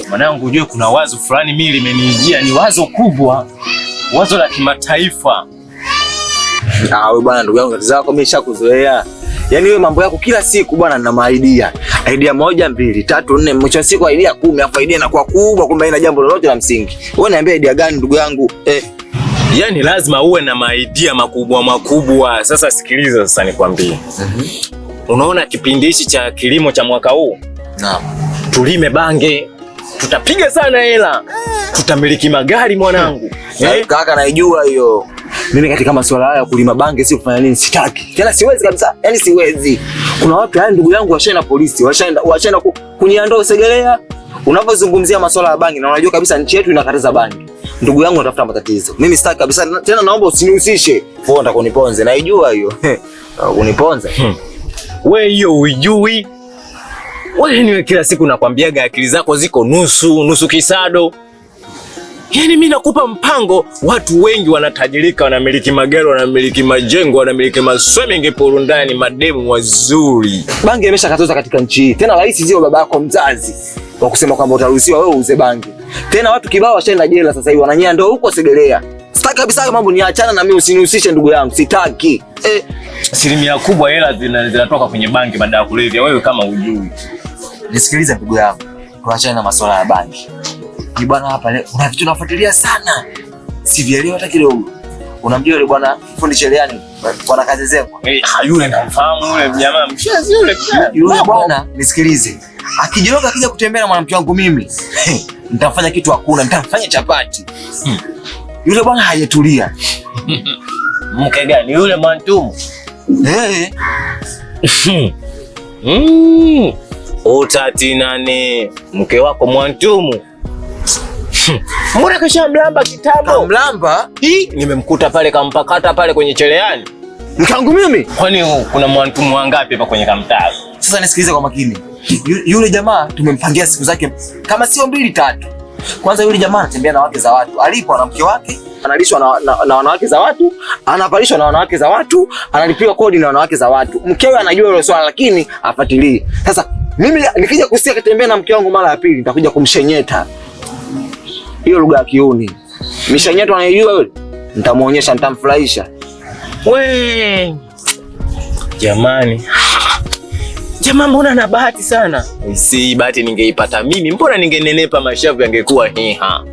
Mwanangu, ujue kuna wazo fulani mimi limenijia, ni wazo kubwa, wazo la kimataifa. Wewe bwana, ndugu yangu, tatizo lako mimi nishakuzoea. Yaani wewe mambo yako kila siku bwana na idea. Idea 1, 2, 3, 4, mwisho wa siku idea 10, afa idea inakuwa kubwa kumbe ina jambo lolote la msingi. Wewe niambia idea gani ndugu yangu? Yaani lazima uwe na idea makubwa. Sasa sikiliza sasa nikwambie. Unaona kipindi hichi cha kilimo cha mwaka huu? Naam. Tulime bange. Tutapiga sana hela. Tutamiliki magari mwanangu. Kaka naijua hiyo. Mimi katika masuala haya kulima bange si kufanya nini sitaki. Tena siwezi kabisa. Yaani siwezi. Kuna watu yani ndugu yangu washaenda polisi, washaenda kuniandoa Usegelea. Unapozungumzia masuala ya bangi na unajua kabisa nchi yetu inakataza bangi. Ndugu yangu unatafuta matatizo. Mimi sitaki kabisa. Tena naomba usinihusishe. Fonda kuniponze. Naijua hiyo. Uniponza. Wewe hiyo uijui. Wewe niwe kila siku nakwambiaga akili zako ziko nusu kisado. Yaani mimi nakupa mpango, watu wengi wanatajirika, wanamiliki magari, wanamiliki majengo, wanamiliki maswimming pool ndani, mademu wazuri. Bangi imeshakatazwa katika nchi hii. Tena rais sio baba yako mzazi wa kusema kwamba utaruhusiwa wewe uuze bangi. Tena watu kibao washaenda jela sasa hivi wananyia ndoo huko Segelea. Sitaki kabisa mambo niachana na mimi, usinihusishe ndugu yangu, sitaki. Asilimia kubwa hela zinatoka kwenye bangi baada ya kulevya, wewe kama hujui. Nisikilize ndugu yangu. Tuachane na masuala ya bangi. Ni bwana hapa leo una vitu unafuatilia sana. Sivielewi hata kidogo. Unamjua yule bwana fundi cherehani bwana kazi zako? Yule namfahamu yule jamaa mshazi yule. Yule bwana nisikilize. Akijiroga akija kutembea na mwanamke wangu mimi, nitamfanya kitu hakuna, nitamfanya chapati. Yule bwana hajatulia. Mke gani yule Mwantumu? Utati nani? Mke wako Mwantumu? Mbona kasha mlamba kitambo? Mlamba? Nimemkuta pale kampakata pale kwenye cherehani. Mke wangu mimi? Kwani kuna Mwantumu wangapi hapa kwenye kamtaa? Sasa nisikilize kwa makini. Yule jamaa tumempangia siku zake kama sio 2 3. Kwanza yule jamaa anatembea na wake za watu. Alipo na mke wake, analishwa na wanawake za watu, anavalishwa na wanawake za watu, analipiwa kodi na wanawake za watu. Mkewe anajua hilo swala lakini afuatilie. Sasa mimi nikija kusikia katembea na mke wangu mara ya pili nitakuja kumshenyeta. Hiyo lugha ya kiuni. Mishenyeto anayejua yule, nitamuonyesha, nitamfurahisha. Jamani. Jamaa mbona na bahati sana? Si bahati ningeipata mimi, mbona ningenenepa mashavu yangekuwa hiha.